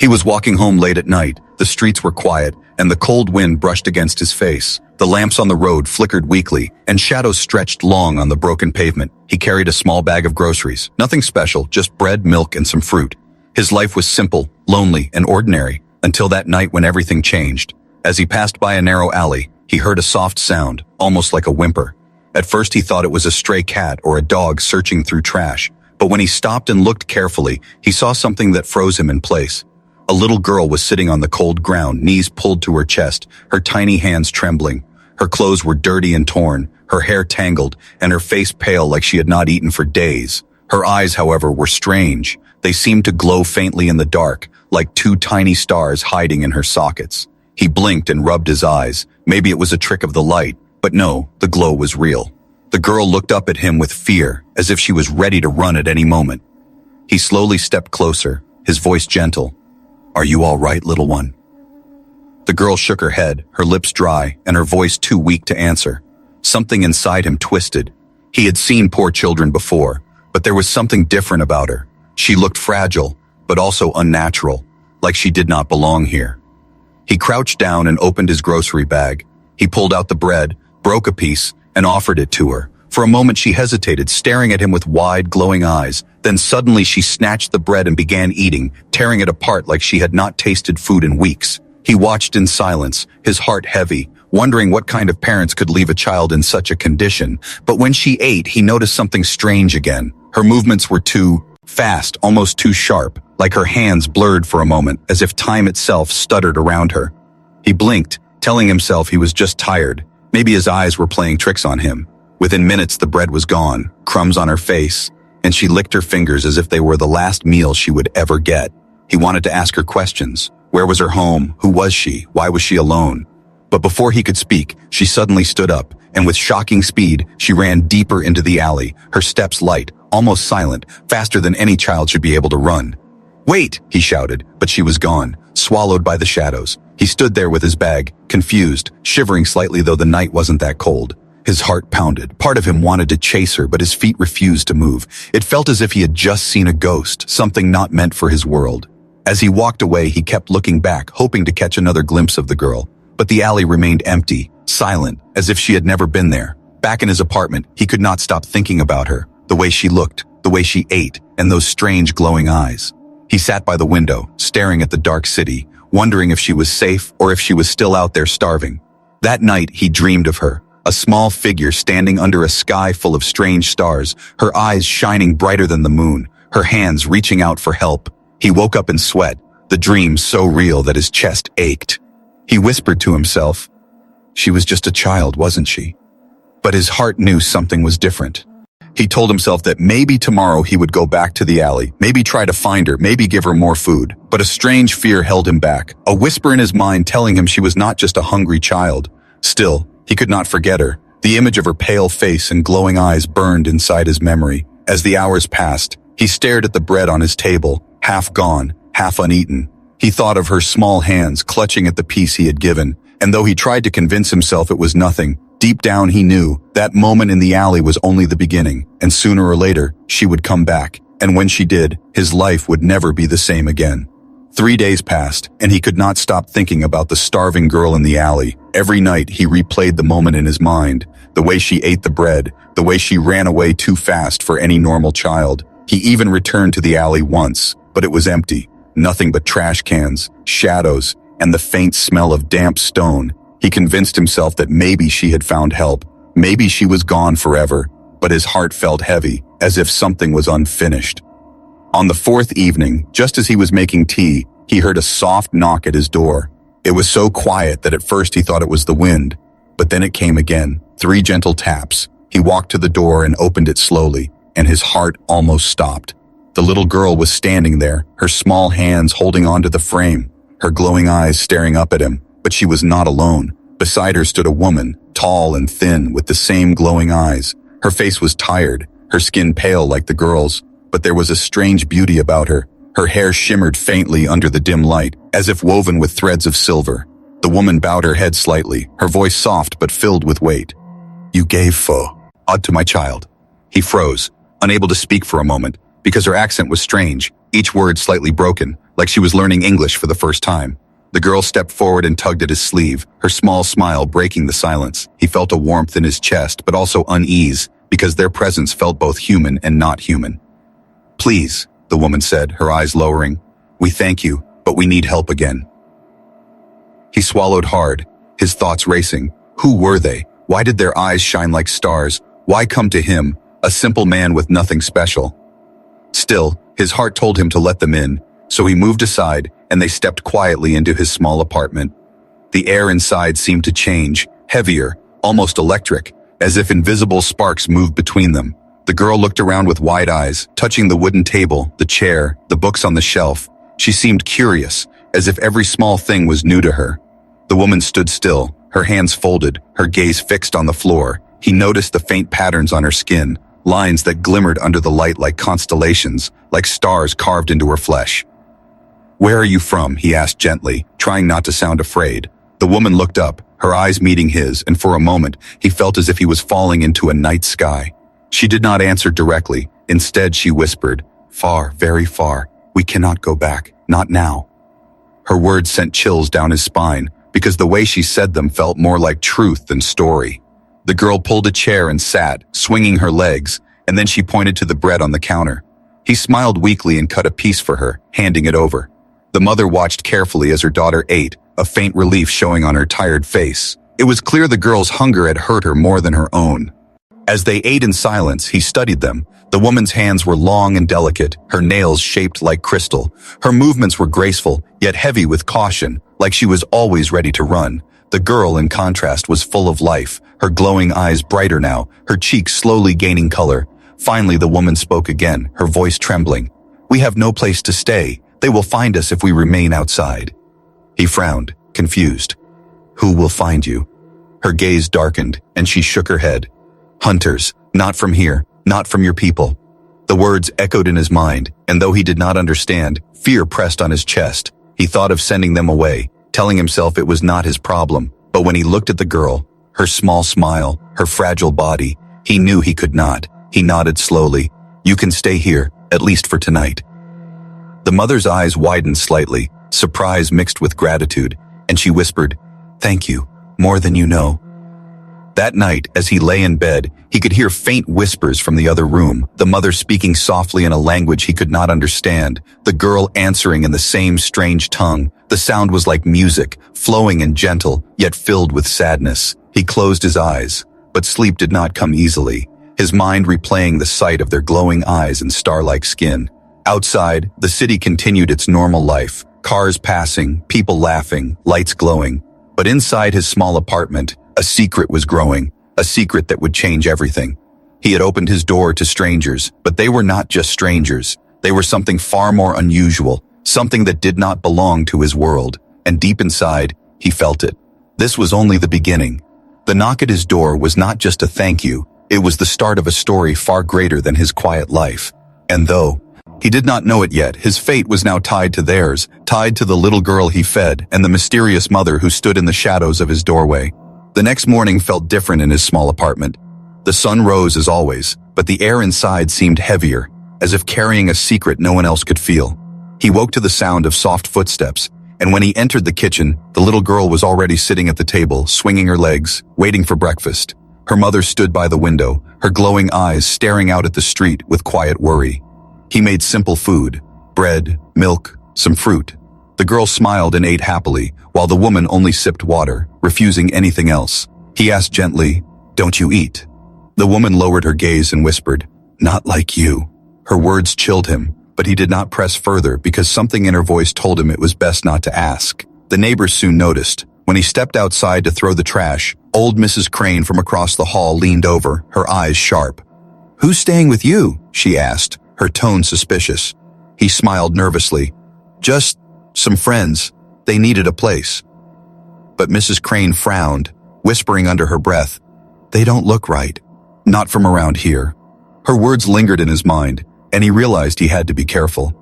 He was walking home late at night. The streets were quiet, and the cold wind brushed against his face. The lamps on the road flickered weakly, and shadows stretched long on the broken pavement. He carried a small bag of groceries. Nothing special, just bread, milk, and some fruit. His life was simple, lonely, and ordinary, until that night when everything changed. As he passed by a narrow alley, he heard a soft sound, almost like a whimper. At first he thought it was a stray cat or a dog searching through trash, but when he stopped and looked carefully, he saw something that froze him in place. A little girl was sitting on the cold ground, knees pulled to her chest, her tiny hands trembling. Her clothes were dirty and torn, her hair tangled, and her face pale like she had not eaten for days. Her eyes, however, were strange. They seemed to glow faintly in the dark, like two tiny stars hiding in her sockets. He blinked and rubbed his eyes. Maybe it was a trick of the light, but no, the glow was real. The girl looked up at him with fear, as if she was ready to run at any moment. He slowly stepped closer, his voice gentle. "Are you all right, little one?" The girl shook her head, her lips dry, and her voice too weak to answer. Something inside him twisted. He had seen poor children before, but there was something different about her. She looked fragile, but also unnatural, like she did not belong here. He crouched down and opened his grocery bag. He pulled out the bread, broke a piece, and offered it to her. For a moment she hesitated, staring at him with wide, glowing eyes. Then suddenly she snatched the bread and began eating, tearing it apart like she had not tasted food in weeks. He watched in silence, his heart heavy, wondering what kind of parents could leave a child in such a condition. But when she ate, he noticed something strange again. Her movements were too fast, almost too sharp, like her hands blurred for a moment, as if time itself stuttered around her. He blinked, telling himself he was just tired. Maybe his eyes were playing tricks on him. Within minutes, the bread was gone, crumbs on her face, and she licked her fingers as if they were the last meal she would ever get. He wanted to ask her questions. Where was her home? Who was she? Why was she alone? But before he could speak, she suddenly stood up, and with shocking speed, she ran deeper into the alley, her steps light, almost silent, faster than any child should be able to run. "Wait!" he shouted, but she was gone, swallowed by the shadows. He stood there with his bag, confused, shivering slightly though the night wasn't that cold. His heart pounded. Part of him wanted to chase her, but his feet refused to move. It felt as if he had just seen a ghost, something not meant for his world. As he walked away, he kept looking back, hoping to catch another glimpse of the girl. But the alley remained empty, silent, as if she had never been there. Back in his apartment, he could not stop thinking about her, the way she looked, the way she ate, and those strange glowing eyes. He sat by the window, staring at the dark city, wondering if she was safe or if she was still out there starving. That night, he dreamed of her, a small figure standing under a sky full of strange stars, her eyes shining brighter than the moon, her hands reaching out for help. He woke up in sweat, the dream so real that his chest ached. He whispered to himself, "She was just a child, wasn't she?" But his heart knew something was different. He told himself that maybe tomorrow he would go back to the alley, maybe try to find her, maybe give her more food. But a strange fear held him back, a whisper in his mind telling him she was not just a hungry child. Still, he could not forget her. The image of her pale face and glowing eyes burned inside his memory. As the hours passed, he stared at the bread on his table, half gone, half uneaten. He thought of her small hands clutching at the piece he had given, and though he tried to convince himself it was nothing, deep down he knew that moment in the alley was only the beginning, and sooner or later, she would come back, and when she did, his life would never be the same again. 3 days passed, and he could not stop thinking about the starving girl in the alley. Every night he replayed the moment in his mind, the way she ate the bread, the way she ran away too fast for any normal child. He even returned to the alley once, but it was empty. Nothing but trash cans, shadows, and the faint smell of damp stone. He convinced himself that maybe she had found help. Maybe she was gone forever, but his heart felt heavy, as if something was unfinished. On the 4th evening, just as he was making tea, he heard a soft knock at his door. It was so quiet that at first he thought it was the wind, but then it came again, 3 gentle taps. He walked to the door and opened it slowly, and his heart almost stopped. The little girl was standing there, her small hands holding onto the frame, her glowing eyes staring up at him, but she was not alone. Beside her stood a woman, tall and thin, with the same glowing eyes. Her face was tired, her skin pale like the girl's, but there was a strange beauty about her. Her hair shimmered faintly under the dim light, as if woven with threads of silver. The woman bowed her head slightly, her voice soft but filled with weight. "You gave odd to my child." He froze, unable to speak for a moment, because her accent was strange, each word slightly broken. like she was learning English for the first time. The girl stepped forward and tugged at his sleeve, her small smile breaking the silence. He felt a warmth in his chest, but also unease, because their presence felt both human and not human. "Please," the woman said, her eyes lowering. "We thank you, but we need help again." He swallowed hard, his thoughts racing. Who were they? Why did their eyes shine like stars? Why come to him, a simple man with nothing special? Still, his heart told him to let them in, so he moved aside, and they stepped quietly into his small apartment. The air inside seemed to change, heavier, almost electric, as if invisible sparks moved between them. The girl looked around with wide eyes, touching the wooden table, the chair, the books on the shelf. She seemed curious, as if every small thing was new to her. The woman stood still, her hands folded, her gaze fixed on the floor. He noticed the faint patterns on her skin, lines that glimmered under the light like constellations, like stars carved into her flesh. "Where are you from?" he asked gently, trying not to sound afraid. The woman looked up, her eyes meeting his, and for a moment, he felt as if he was falling into a night sky. She did not answer directly. Instead, she whispered, "Far, very far. We cannot go back. Not now." Her words sent chills down his spine, because the way she said them felt more like truth than story. The girl pulled a chair and sat, swinging her legs, and then she pointed to the bread on the counter. He smiled weakly and cut a piece for her, handing it over. The mother watched carefully as her daughter ate, a faint relief showing on her tired face. It was clear the girl's hunger had hurt her more than her own. As they ate in silence, he studied them. The woman's hands were long and delicate, her nails shaped like crystal. Her movements were graceful, yet heavy with caution, like she was always ready to run. The girl, in contrast, was full of life, her glowing eyes brighter now, her cheeks slowly gaining color. Finally, the woman spoke again, her voice trembling. "We have no place to stay. They will find us if we remain outside." He frowned, confused. "Who will find you?" Her gaze darkened, and she shook her head. "Hunters, not from here, not from your people." The words echoed in his mind, and though he did not understand, fear pressed on his chest. He thought of sending them away, telling himself it was not his problem. But when he looked at the girl, her small smile, her fragile body, he knew he could not. He nodded slowly. "You can stay here, at least for tonight." The mother's eyes widened slightly, surprise mixed with gratitude, and she whispered, "Thank you, more than you know." That night, as he lay in bed, he could hear faint whispers from the other room, the mother speaking softly in a language he could not understand, the girl answering in the same strange tongue. The sound was like music, flowing and gentle, yet filled with sadness. He closed his eyes, but sleep did not come easily, his mind replaying the sight of their glowing eyes and star-like skin. Outside, the city continued its normal life, cars passing, people laughing, lights glowing. But inside his small apartment, a secret was growing, a secret that would change everything. He had opened his door to strangers, but they were not just strangers. They were something far more unusual, something that did not belong to his world, and deep inside, he felt it. This was only the beginning. The knock at his door was not just a thank you, it was the start of a story far greater than his quiet life. And though he did not know it yet, his fate was now tied to theirs, tied to the little girl he fed and the mysterious mother who stood in the shadows of his doorway. The next morning felt different in his small apartment. The sun rose as always, but the air inside seemed heavier, as if carrying a secret no one else could feel. He woke to the sound of soft footsteps, and when he entered the kitchen, the little girl was already sitting at the table, swinging her legs, waiting for breakfast. Her mother stood by the window, her glowing eyes staring out at the street with quiet worry. He made simple food, bread, milk, some fruit. The girl smiled and ate happily, while the woman only sipped water, refusing anything else. He asked gently, "Don't you eat?" The woman lowered her gaze and whispered, "Not like you." Her words chilled him, but he did not press further because something in her voice told him it was best not to ask. The neighbors soon noticed. When he stepped outside to throw the trash, old Mrs. Crane from across the hall leaned over, her eyes sharp. "Who's staying with you?" she asked, her tone suspicious. He smiled nervously. "Just some friends. They needed a place." But Mrs. Crane frowned, whispering under her breath, "They don't look right. Not from around here." Her words lingered in his mind, and he realized he had to be careful.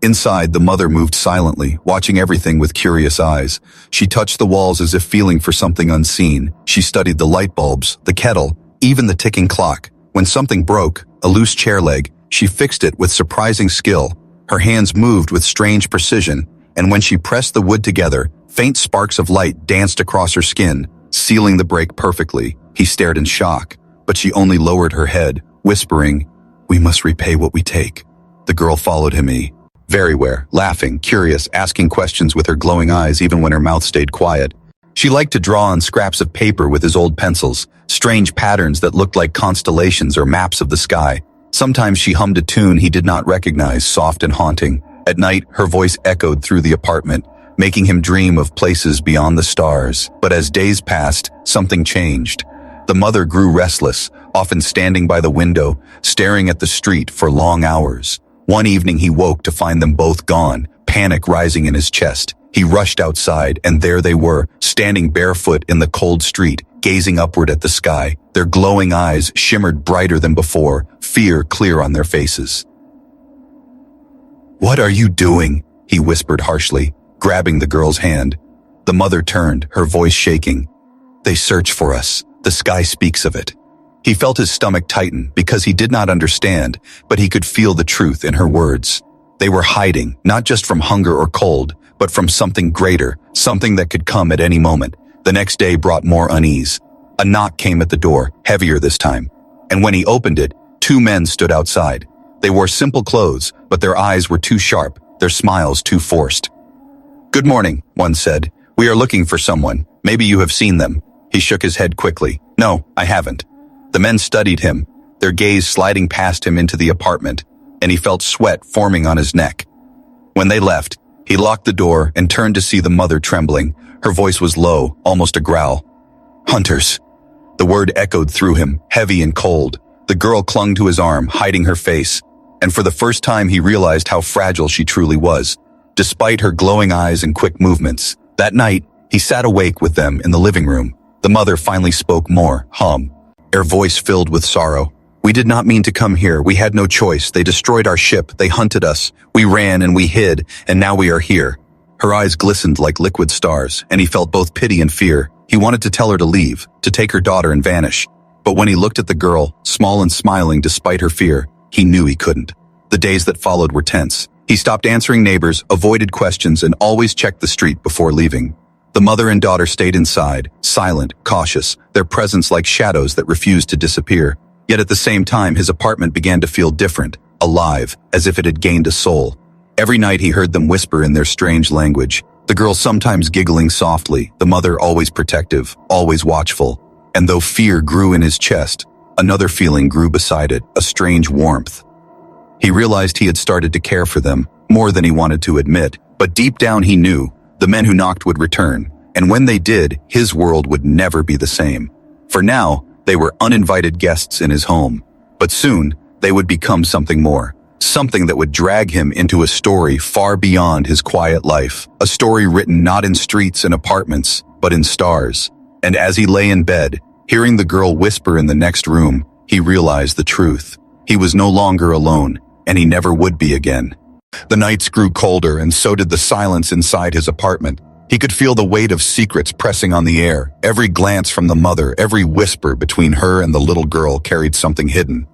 Inside, the mother moved silently, watching everything with curious eyes. She touched the walls as if feeling for something unseen. She studied the light bulbs, the kettle, even the ticking clock. When something broke, a loose chair leg, she fixed it with surprising skill. Her hands moved with strange precision, and when she pressed the wood together, faint sparks of light danced across her skin, sealing the break perfectly. He stared in shock, but she only lowered her head, whispering, "We must repay what we take." The girl followed him everywhere, laughing, curious, asking questions with her glowing eyes even when her mouth stayed quiet. She liked to draw on scraps of paper with his old pencils, strange patterns that looked like constellations or maps of the sky. Sometimes she hummed a tune he did not recognize, soft and haunting. At night, her voice echoed through the apartment, making him dream of places beyond the stars. But as days passed, something changed. The mother grew restless, often standing by the window, staring at the street for long hours. One evening he woke to find them both gone, panic rising in his chest. He rushed outside, and there they were, standing barefoot in the cold street, gazing upward at the sky. Their glowing eyes shimmered brighter than before, fear clear on their faces. "What are you doing?" he whispered harshly, grabbing the girl's hand. The mother turned, her voice shaking. "They search for us. The sky speaks of it." He felt his stomach tighten because he did not understand, but he could feel the truth in her words. They were hiding, not just from hunger or cold, but from something greater, something that could come at any moment. The next day brought more unease. A knock came at the door, heavier this time. And when he opened it, two men stood outside. They wore simple clothes, but their eyes were too sharp, their smiles too forced. "Good morning," one said. "We are looking for someone. Maybe you have seen them." He shook his head quickly. "No, I haven't." The men studied him, their gaze sliding past him into the apartment, and he felt sweat forming on his neck. When they left, he locked the door and turned to see the mother trembling. Her voice was low, almost a growl. "Hunters." The word echoed through him, heavy and cold. The girl clung to his arm, hiding her face, and for the first time he realized how fragile she truly was, despite her glowing eyes and quick movements. That night, he sat awake with them in the living room. The mother finally spoke more, her voice filled with sorrow. "We did not mean to come here. We had no choice. They destroyed our ship. They hunted us. We ran and we hid, and now we are here." Her eyes glistened like liquid stars, and he felt both pity and fear. He wanted to tell her to leave, to take her daughter and vanish. But when he looked at the girl, small and smiling despite her fear, he knew he couldn't. The days that followed were tense. He stopped answering neighbors, avoided questions, and always checked the street before leaving. The mother and daughter stayed inside, silent, cautious, their presence like shadows that refused to disappear. Yet at the same time, his apartment began to feel different, alive, as if it had gained a soul. Every night he heard them whisper in their strange language, the girl sometimes giggling softly, the mother always protective, always watchful. And though fear grew in his chest, another feeling grew beside it, a strange warmth. He realized he had started to care for them, more than he wanted to admit, but deep down he knew the men who knocked would return, and when they did, his world would never be the same. For now, they were uninvited guests in his home, but soon they would become something more, something that would drag him into a story far beyond his quiet life, a story written not in streets and apartments, but in stars. And as he lay in bed, hearing the girl whisper in the next room, he realized the truth. He was no longer alone, and he never would be again. The nights grew colder, and so did the silence inside his apartment. He could feel the weight of secrets pressing on the air. Every glance from the mother, every whisper between her and the little girl carried something hidden.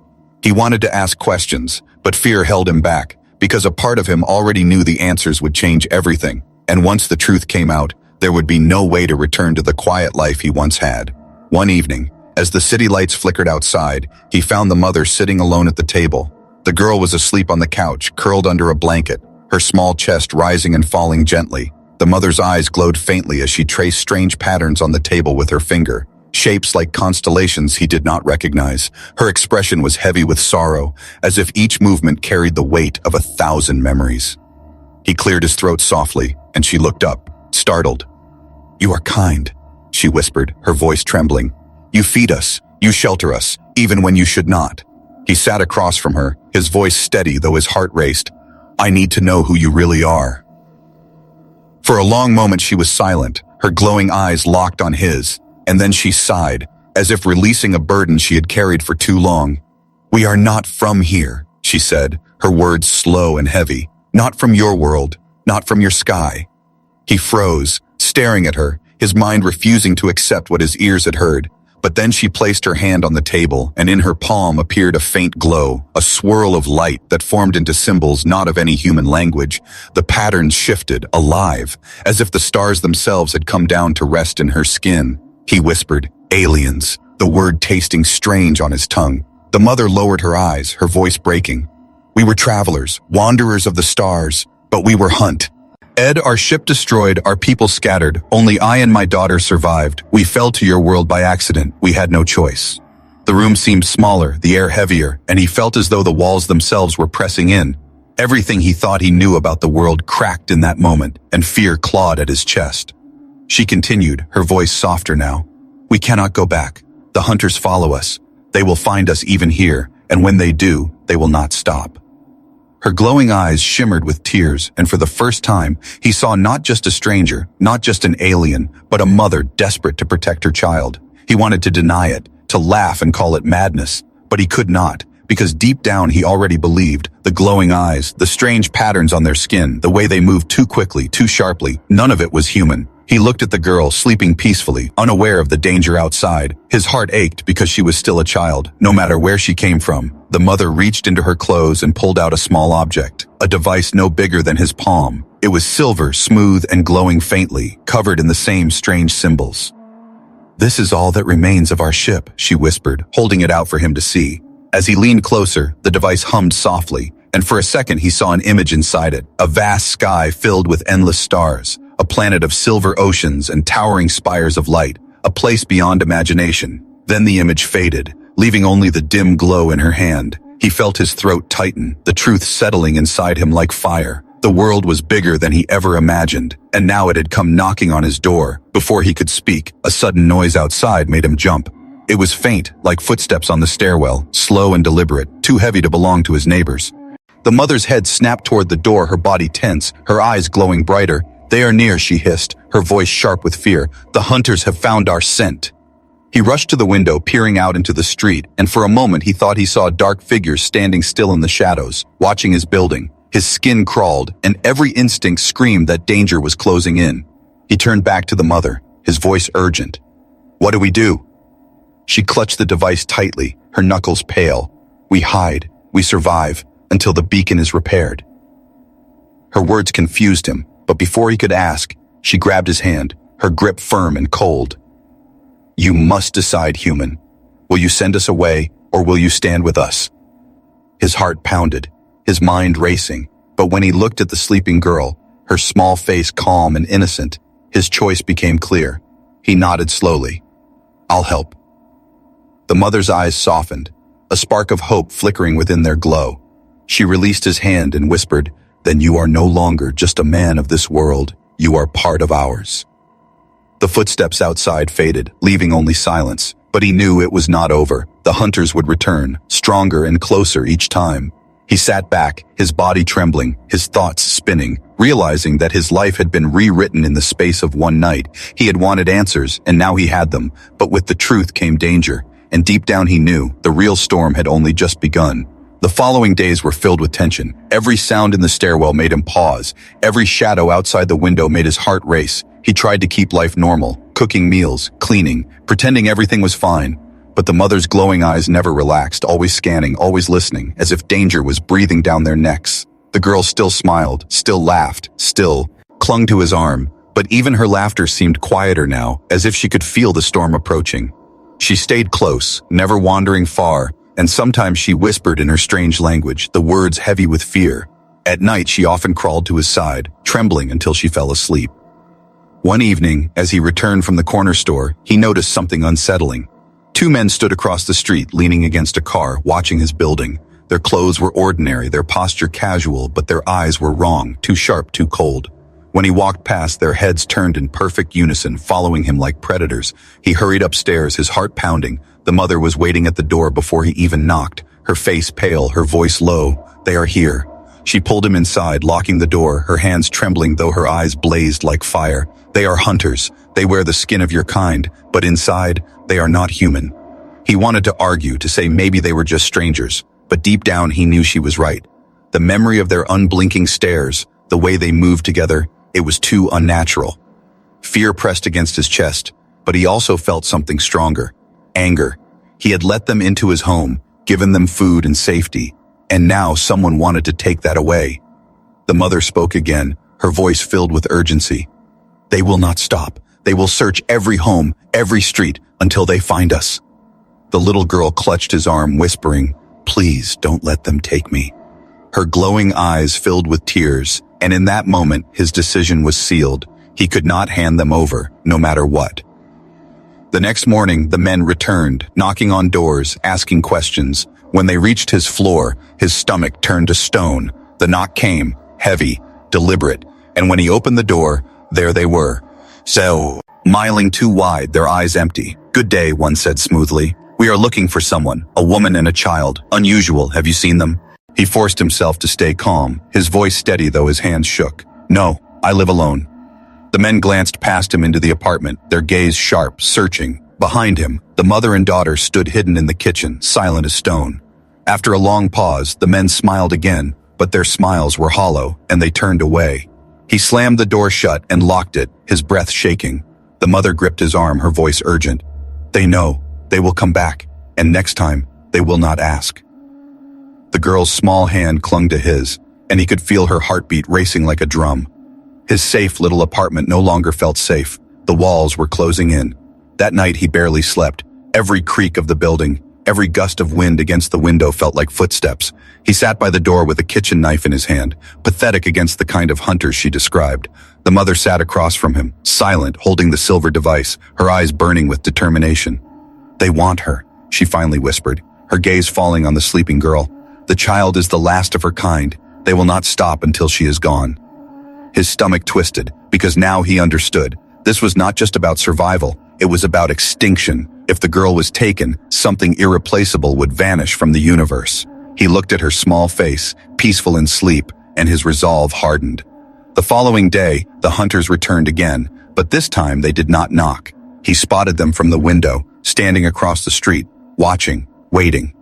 He wanted to ask questions, but fear held him back, because a part of him already knew the answers would change everything, and once the truth came out, there would be no way to return to the quiet life he once had. One evening, as the city lights flickered outside, he found the mother sitting alone at the table. The girl was asleep on the couch, curled under a blanket, her small chest rising and falling gently. The mother's eyes glowed faintly as she traced strange patterns on the table with her finger, shapes like constellations he did not recognize. Her expression was heavy with sorrow, as if each movement carried the weight of 1,000 memories. He cleared his throat softly, and she looked up, startled. "You are kind," she whispered, her voice trembling. "You feed us, you shelter us, even when you should not." He sat across from her, his voice steady though his heart raced. "I need to know who you really are." For a long moment she was silent, her glowing eyes locked on his, and then she sighed, as if releasing a burden she had carried for too long. "We are not from here," she said, her words slow and heavy. "Not from your world, not from your sky." He froze, staring at her, his mind refusing to accept what his ears had heard. But then she placed her hand on the table, and in her palm appeared a faint glow, a swirl of light that formed into symbols not of any human language. The patterns shifted, alive, as if the stars themselves had come down to rest in her skin. He whispered, "Aliens," the word tasting strange on his tongue. The mother lowered her eyes, her voice breaking. "We were travelers, wanderers of the stars, but we were hunt. Ed, our ship destroyed, our people scattered. Only I and my daughter survived. We fell to your world by accident. We had no choice." The room seemed smaller, the air heavier, and he felt as though the walls themselves were pressing in. Everything he thought he knew about the world cracked in that moment, and fear clawed at his chest. She continued, her voice softer now. "We cannot go back. The hunters follow us. They will find us even here, and when they do, they will not stop." Her glowing eyes shimmered with tears, and for the first time, he saw not just a stranger, not just an alien, but a mother desperate to protect her child. He wanted to deny it, to laugh and call it madness, but he could not, because deep down he already believed. The glowing eyes, the strange patterns on their skin, the way they moved too quickly, too sharply, none of it was human. He looked at the girl, sleeping peacefully, unaware of the danger outside. His heart ached because she was still a child, no matter where she came from. The mother reached into her clothes and pulled out a small object, a device no bigger than his palm. It was silver, smooth and glowing faintly, covered in the same strange symbols. "This is all that remains of our ship," she whispered, holding it out for him to see. As he leaned closer, the device hummed softly, and for a second he saw an image inside it, a vast sky filled with endless stars. A planet of silver oceans and towering spires of light, a place beyond imagination. Then the image faded, leaving only the dim glow in her hand. He felt his throat tighten, the truth settling inside him like fire. The world was bigger than he ever imagined, and now it had come knocking on his door. Before he could speak, a sudden noise outside made him jump. It was faint, like footsteps on the stairwell, slow and deliberate, too heavy to belong to his neighbors. The mother's head snapped toward the door, her body tense, her eyes glowing brighter. "They are near," she hissed, her voice sharp with fear. "The hunters have found our scent." He rushed to the window, peering out into the street, and for a moment he thought he saw dark figures standing still in the shadows, watching his building. His skin crawled, and every instinct screamed that danger was closing in. He turned back to the mother, his voice urgent. "What do we do?" She clutched the device tightly, her knuckles pale. "We hide, we survive, until the beacon is repaired." Her words confused him. But before he could ask, she grabbed his hand, her grip firm and cold. "You must decide, human. Will you send us away, or will you stand with us?" His heart pounded, his mind racing, but when he looked at the sleeping girl, her small face calm and innocent, his choice became clear. He nodded slowly. "I'll help." The mother's eyes softened, a spark of hope flickering within their glow. She released his hand and whispered, "Then you are no longer just a man of this world, you are part of ours." The footsteps outside faded, leaving only silence, but he knew it was not over. The hunters would return, stronger and closer each time. He sat back, his body trembling, his thoughts spinning, realizing that his life had been rewritten in the space of one night. He had wanted answers, and now he had them, but with the truth came danger, and deep down he knew the real storm had only just begun. The following days were filled with tension. Every sound in the stairwell made him pause. Every shadow outside the window made his heart race. He tried to keep life normal, cooking meals, cleaning, pretending everything was fine. But the mother's glowing eyes never relaxed, always scanning, always listening, as if danger was breathing down their necks. The girl still smiled, still laughed, still clung to his arm. But even her laughter seemed quieter now, as if she could feel the storm approaching. She stayed close, never wandering far, and sometimes she whispered in her strange language, the words heavy with fear. At night she often crawled to his side, trembling until she fell asleep. One evening, as he returned from the corner store, he noticed something unsettling. Two men stood across the street, leaning against a car, watching his building. Their clothes were ordinary, their posture casual, but their eyes were wrong, too sharp, too cold. When he walked past, their heads turned in perfect unison, following him like predators. He hurried upstairs, his heart pounding. The mother was waiting at the door before he even knocked, her face pale, her voice low. "They are here." She pulled him inside, locking the door, her hands trembling though her eyes blazed like fire. "They are hunters. They wear the skin of your kind, but inside, they are not human." He wanted to argue, to say maybe they were just strangers, but deep down he knew she was right. The memory of their unblinking stares, the way they moved together, it was too unnatural. Fear pressed against his chest, but he also felt something stronger. anger. He had let them into his home, given them food and safety, and now someone wanted to take that away. The mother spoke again, her voice filled with urgency. They will not stop. They will search every home, every street, until they find us. The little girl clutched his arm, whispering, "Please don't let them take me." Her glowing eyes filled with tears, and in that moment his decision was sealed. He could not hand them over, no matter what. The next morning, the men returned, knocking on doors, asking questions. When they reached his floor, his stomach turned to stone. The knock came, heavy, deliberate, and when he opened the door, there they were. Smiling too wide, their eyes empty. "Good day," one said smoothly. "We are looking for someone, a woman and a child. Unusual, have you seen them?" He forced himself to stay calm, his voice steady though his hands shook. "No, I live alone." The men glanced past him into the apartment, their gaze sharp, searching. Behind him, the mother and daughter stood hidden in the kitchen, silent as stone. After a long pause, the men smiled again, but their smiles were hollow, and they turned away. He slammed the door shut and locked it, his breath shaking. The mother gripped his arm, her voice urgent. "They know. They will come back, and next time, they will not ask." The girl's small hand clung to his, and he could feel her heartbeat racing like a drum. His safe little apartment no longer felt safe. The walls were closing in. That night he barely slept. Every creak of the building, every gust of wind against the window felt like footsteps. He sat by the door with a kitchen knife in his hand, pathetic against the kind of hunters she described. The mother sat across from him, silent, holding the silver device, her eyes burning with determination. "They want her," she finally whispered, her gaze falling on the sleeping girl. "The child is the last of her kind. They will not stop until she is gone." His stomach twisted, because now he understood. This was not just about survival, it was about extinction. If the girl was taken, something irreplaceable would vanish from the universe. He looked at her small face, peaceful in sleep, and his resolve hardened. The following day, the hunters returned again, but this time they did not knock. He spotted them from the window, standing across the street, watching, waiting.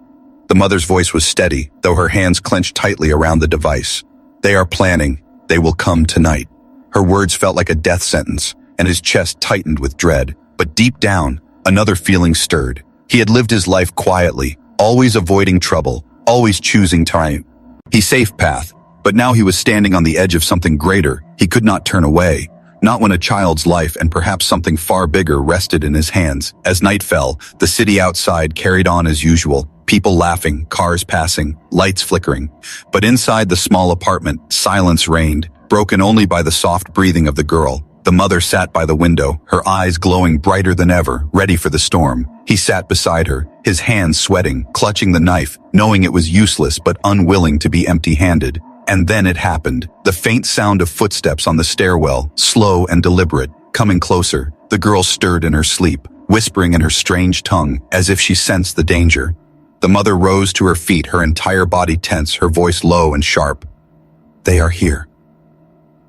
The mother's voice was steady, though her hands clenched tightly around the device. "They are planning. They will come tonight." Her words felt like a death sentence, and his chest tightened with dread. But deep down, another feeling stirred. He had lived his life quietly, always avoiding trouble, always choosing time. He safe path, but now he was standing on the edge of something greater. He could not turn away. Not when a child's life and perhaps something far bigger rested in his hands. As night fell, the city outside carried on as usual, people laughing, cars passing, lights flickering. But inside the small apartment, silence reigned, broken only by the soft breathing of the girl. The mother sat by the window, her eyes glowing brighter than ever, ready for the storm. He sat beside her, his hands sweating, clutching the knife, knowing it was useless but unwilling to be empty-handed. And then it happened. The faint sound of footsteps on the stairwell, slow and deliberate, coming closer. The girl stirred in her sleep, whispering in her strange tongue, as if she sensed the danger. The mother rose to her feet, her entire body tense, her voice low and sharp. "They are here."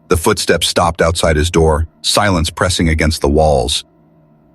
The footsteps stopped outside his door, silence pressing against the walls.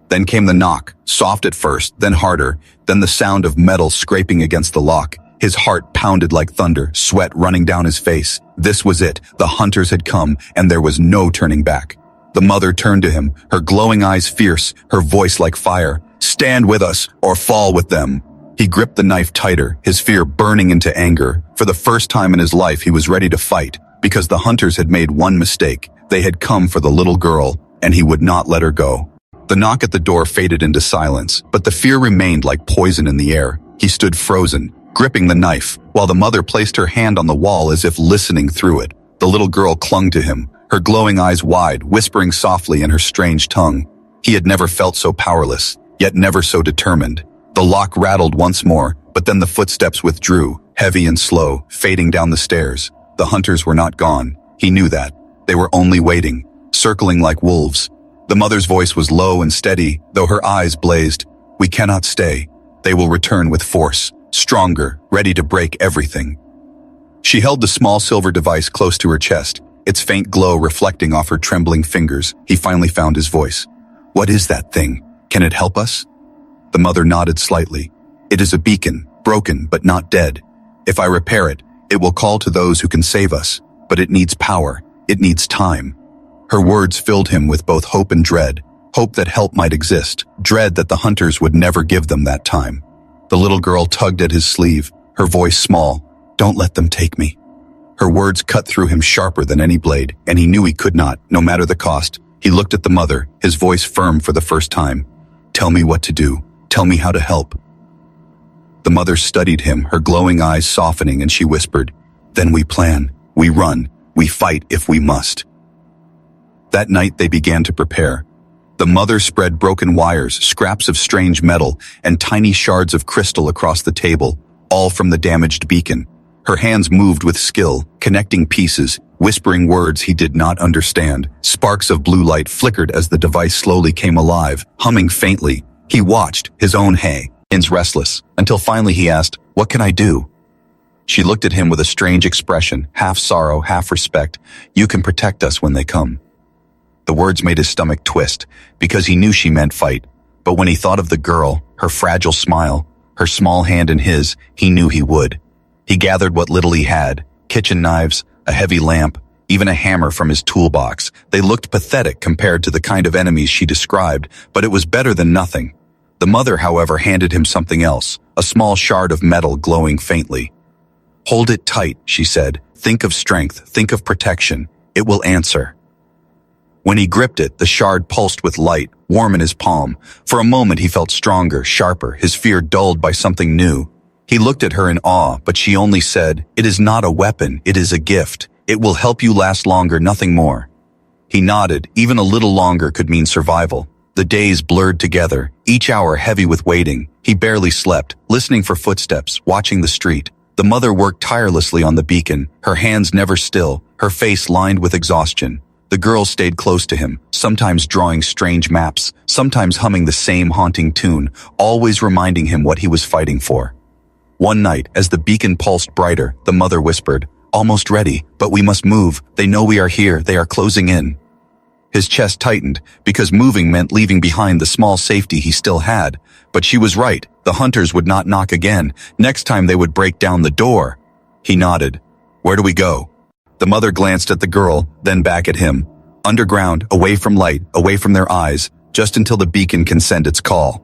Then came the knock, soft at first, then harder, then the sound of metal scraping against the lock. His heart pounded like thunder, sweat running down his face. This was it. The hunters had come, and there was no turning back. The mother turned to him, her glowing eyes fierce, her voice like fire. "Stand with us, or fall with them." He gripped the knife tighter, his fear burning into anger. For the first time in his life, he was ready to fight, because the hunters had made one mistake. They had come for the little girl, and he would not let her go. The knock at the door faded into silence, but the fear remained like poison in the air. He stood frozen, gripping the knife, while the mother placed her hand on the wall as if listening through it. The little girl clung to him, her glowing eyes wide, whispering softly in her strange tongue. He had never felt so powerless, yet never so determined. The lock rattled once more, but then the footsteps withdrew, heavy and slow, fading down the stairs. The hunters were not gone. He knew that. They were only waiting, circling like wolves. The mother's voice was low and steady, though her eyes blazed. "We cannot stay. They will return with force, stronger, ready to break everything." She held the small silver device close to her chest, its faint glow reflecting off her trembling fingers. He finally found his voice. "What is that thing? Can it help us?" The mother nodded slightly. "It is a beacon, broken but not dead. If I repair it, it will call to those who can save us. But it needs power. It needs time." Her words filled him with both hope and dread. hope that help might exist, dread that the hunters would never give them that time. The little girl tugged at his sleeve, her voice small. "Don't let them take me." Her words cut through him sharper than any blade, and he knew he could not, no matter the cost. He looked at the mother, his voice firm for the first time. "Tell me what to do. Tell me how to help." The mother studied him, her glowing eyes softening, and she whispered, "Then we plan, we run, we fight if we must." That night they began to prepare. The mother spread broken wires, scraps of strange metal, and tiny shards of crystal across the table, all from the damaged beacon. Her hands moved with skill, connecting pieces, whispering words he did not understand. Sparks of blue light flickered as the device slowly came alive, humming faintly. He watched, his own hands restless, until finally he asked, "What can I do?" She looked at him with a strange expression, half sorrow, half respect. "You can protect us when they come." The words made his stomach twist, because he knew she meant fight. But when he thought of the girl, her fragile smile, her small hand in his, he knew he would. He gathered what little he had, kitchen knives, a heavy lamp, even a hammer from his toolbox. They looked pathetic compared to the kind of enemies she described, but it was better than nothing. The mother, however, handed him something else, a small shard of metal glowing faintly. "Hold it tight," she said. "Think of strength, think of protection. It will answer." When he gripped it, the shard pulsed with light, warm in his palm. For a moment he felt stronger, sharper, his fear dulled by something new. He looked at her in awe, but she only said, "It is not a weapon, it is a gift. It will help you last longer, nothing more." He nodded. Even a little longer could mean survival. The days blurred together, each hour heavy with waiting. He barely slept, listening for footsteps, watching the street. The mother worked tirelessly on the beacon, her hands never still, her face lined with exhaustion. The girl stayed close to him, sometimes drawing strange maps, sometimes humming the same haunting tune, always reminding him what he was fighting for. One night, as the beacon pulsed brighter, the mother whispered, "Almost ready, but we must move. They know we are here, they are closing in." His chest tightened, because moving meant leaving behind the small safety he still had. But she was right, the hunters would not knock again. Next time they would break down the door. He nodded. "Where do we go?" The mother glanced at the girl, then back at him. "Underground, away from light, away from their eyes, just until the beacon can send its call."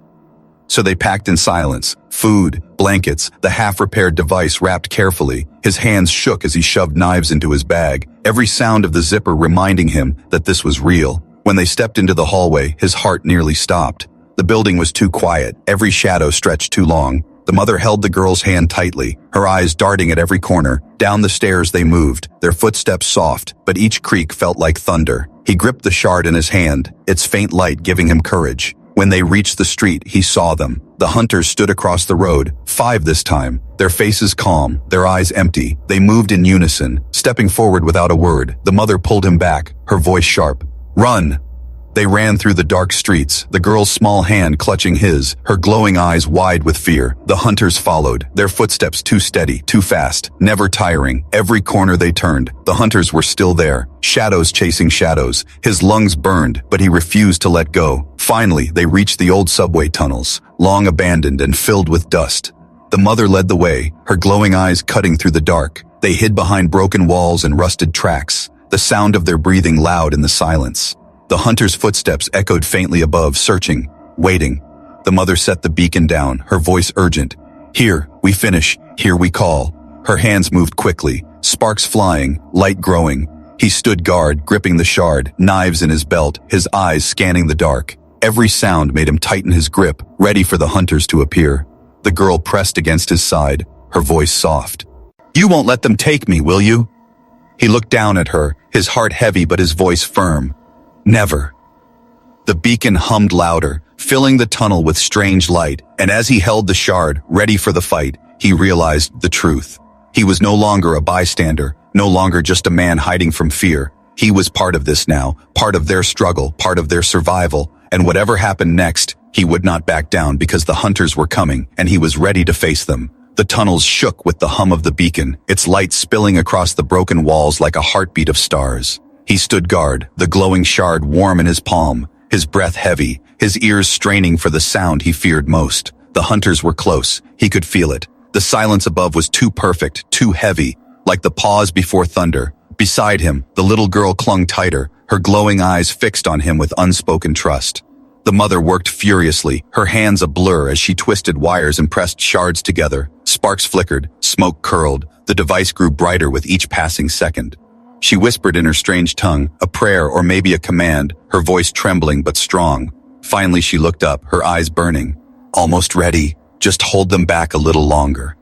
So they packed in silence, food, blankets, the half-repaired device wrapped carefully. His hands shook as he shoved knives into his bag, every sound of the zipper reminding him that this was real. When they stepped into the hallway, his heart nearly stopped. The building was too quiet, every shadow stretched too long. The mother held the girl's hand tightly, her eyes darting at every corner. Down the stairs they moved, their footsteps soft, but each creak felt like thunder. He gripped the shard in his hand, its faint light giving him courage. When they reached the street, he saw them. The hunters stood across the road, 5 this time, their faces calm, their eyes empty. They moved in unison, stepping forward without a word. The mother pulled him back, her voice sharp. "Run!" They ran through the dark streets, the girl's small hand clutching his, her glowing eyes wide with fear. The hunters followed, their footsteps too steady, too fast, never tiring. Every corner they turned, the hunters were still there, shadows chasing shadows. His lungs burned, but he refused to let go. Finally, they reached the old subway tunnels, long abandoned and filled with dust. The mother led the way, her glowing eyes cutting through the dark. They hid behind broken walls and rusted tracks, the sound of their breathing loud in the silence. The hunter's footsteps echoed faintly above, searching, waiting. The mother set the beacon down, her voice urgent. "Here, we finish. Here we call." Her hands moved quickly, sparks flying, light growing. He stood guard, gripping the shard, knives in his belt, his eyes scanning the dark. Every sound made him tighten his grip, ready for the hunters to appear. The girl pressed against his side, her voice soft. "You won't let them take me, will you?" He looked down at her, his heart heavy but his voice firm. "Never." The beacon hummed louder, filling the tunnel with strange light, and as he held the shard, ready for the fight, he realized the truth. He was no longer a bystander, no longer just a man hiding from fear. He was part of this now, part of their struggle, part of their survival, and whatever happened next, he would not back down because the hunters were coming, and he was ready to face them. The tunnels shook with the hum of the beacon, its light spilling across the broken walls like a heartbeat of stars. He stood guard, the glowing shard warm in his palm, his breath heavy, his ears straining for the sound he feared most. The hunters were close, he could feel it. The silence above was too perfect, too heavy, like the pause before thunder. Beside him, the little girl clung tighter, her glowing eyes fixed on him with unspoken trust. The mother worked furiously, her hands a blur as she twisted wires and pressed shards together. Sparks flickered, smoke curled, the device grew brighter with each passing second. She whispered in her strange tongue, a prayer or maybe a command, her voice trembling but strong. Finally she looked up, her eyes burning. Almost ready, just hold them back a little longer.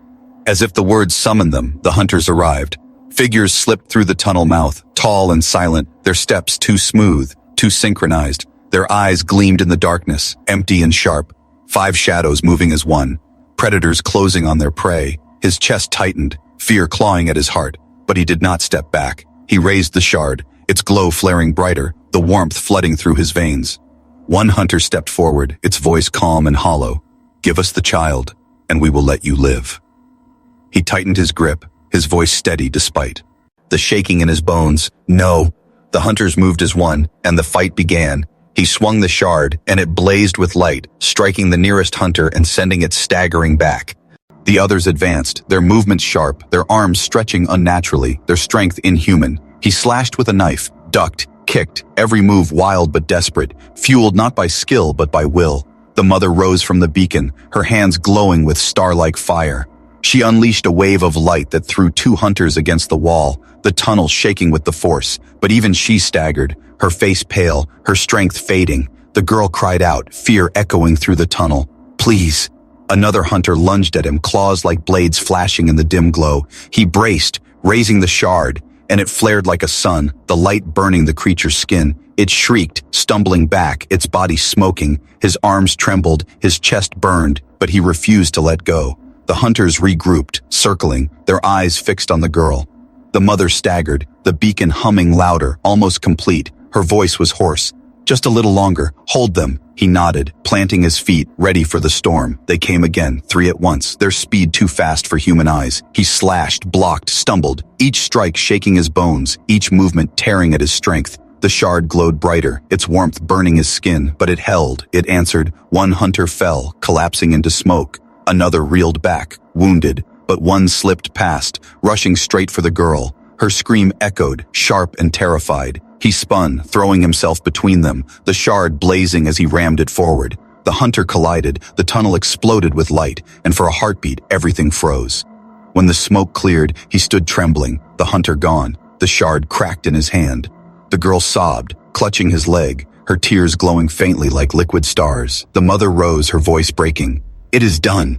As if the words summoned them, the hunters arrived. Figures slipped through the tunnel mouth, tall and silent, their steps too smooth, too synchronized. Their eyes gleamed in the darkness, empty and sharp. 5 shadows moving as one. Predators closing on their prey. His chest tightened, fear clawing at his heart. But he did not step back. He raised the shard, its glow flaring brighter, the warmth flooding through his veins. One hunter stepped forward, its voice calm and hollow. "Give us the child, and we will let you live." He tightened his grip, his voice steady despite the shaking in his bones. No. The hunters moved as one, and the fight began. He swung the shard, and it blazed with light, striking the nearest hunter and sending it staggering back. The others advanced, their movements sharp, their arms stretching unnaturally, their strength inhuman. He slashed with a knife, ducked, kicked, every move wild but desperate, fueled not by skill but by will. The mother rose from the beacon, her hands glowing with star-like fire. She unleashed a wave of light that threw 2 hunters against the wall, the tunnel shaking with the force, but even she staggered, her face pale, her strength fading. The girl cried out, fear echoing through the tunnel. "Please." Another hunter lunged at him, claws like blades flashing in the dim glow. He braced, raising the shard, and it flared like a sun, the light burning the creature's skin. It shrieked, stumbling back, its body smoking. His arms trembled, his chest burned, but he refused to let go. The hunters regrouped, circling, their eyes fixed on the girl. The mother staggered, the beacon humming louder, almost complete. Her voice was hoarse. "Just a little longer. Hold them." He nodded, planting his feet, ready for the storm. They came again, 3 at once, their speed too fast for human eyes. He slashed, blocked, stumbled, each strike shaking his bones, each movement tearing at his strength. The shard glowed brighter, its warmth burning his skin, but it held, it answered. One hunter fell, collapsing into smoke. Another reeled back, wounded, but one slipped past, rushing straight for the girl. Her scream echoed, sharp and terrified. He spun, throwing himself between them, the shard blazing as he rammed it forward. The hunter collided, the tunnel exploded with light, and for a heartbeat, everything froze. When the smoke cleared, he stood trembling, the hunter gone, the shard cracked in his hand. The girl sobbed, clutching his leg, her tears glowing faintly like liquid stars. The mother rose, her voice breaking. "It is done."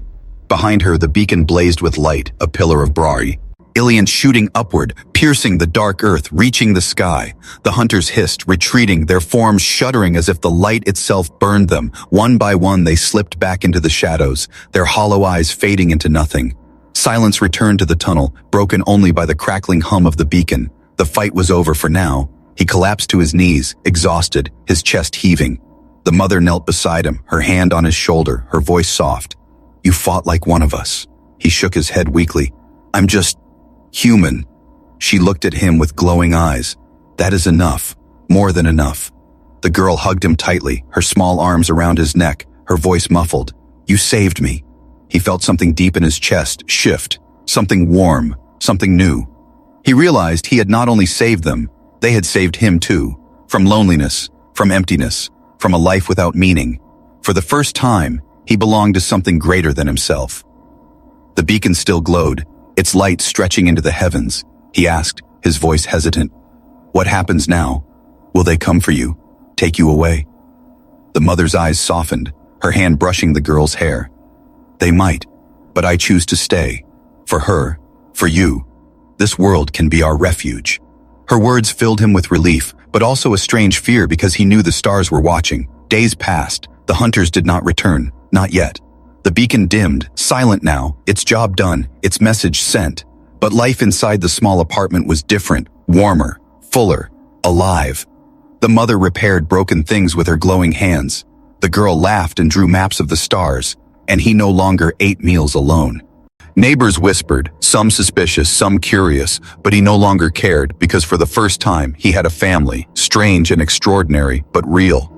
Behind her, the beacon blazed with light, a pillar of Brari. Ilian shooting upward, piercing the dark earth, reaching the sky. The hunters hissed, retreating, their forms shuddering as if the light itself burned them. One by one they slipped back into the shadows, their hollow eyes fading into nothing. Silence returned to the tunnel, broken only by the crackling hum of the beacon. The fight was over for now. He collapsed to his knees, exhausted, his chest heaving. The mother knelt beside him, her hand on his shoulder, her voice soft. "You fought like one of us." He shook his head weakly. "I'm just human." She looked at him with glowing eyes. "That is enough, more than enough." The girl hugged him tightly, her small arms around his neck, her voice muffled. "You saved me." He felt something deep in his chest shift, something warm, something new. He realized he had not only saved them, they had saved him too, from loneliness, from emptiness, from a life without meaning. For the first time, he belonged to something greater than himself. The beacon still glowed, its light stretching into the heavens. He asked, his voice hesitant, "What happens now? Will they come for you, take you away?" The mother's eyes softened, her hand brushing the girl's hair. "They might, but I choose to stay. For her, for you. This world can be our refuge." Her words filled him with relief, but also a strange fear because he knew the stars were watching. Days passed, the hunters did not return, not yet. The beacon dimmed, silent now, its job done, its message sent. But life inside the small apartment was different, warmer, fuller, alive. The mother repaired broken things with her glowing hands. The girl laughed and drew maps of the stars, and he no longer ate meals alone. Neighbors whispered, some suspicious, some curious, but he no longer cared because for the first time he had a family, strange and extraordinary, but real.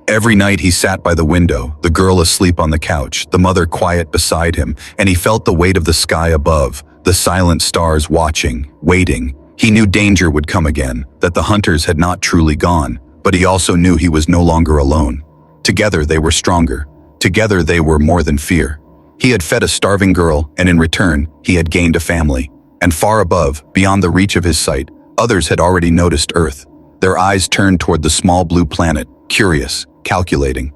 Every night he sat by the window, the girl asleep on the couch, the mother quiet beside him, and he felt the weight of the sky above, the silent stars watching, waiting. He knew danger would come again, that the hunters had not truly gone, but he also knew he was no longer alone. Together they were stronger. Together they were more than fear. He had fed a starving girl, and in return, he had gained a family. And far above, beyond the reach of his sight, others had already noticed Earth. Their eyes turned toward the small blue planet, curious, calculating.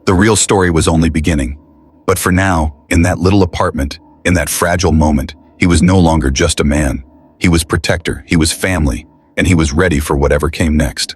The real story was only beginning. But for now, in that little apartment, in that fragile moment, he was no longer just a man. He was protector, he was family, and he was ready for whatever came next.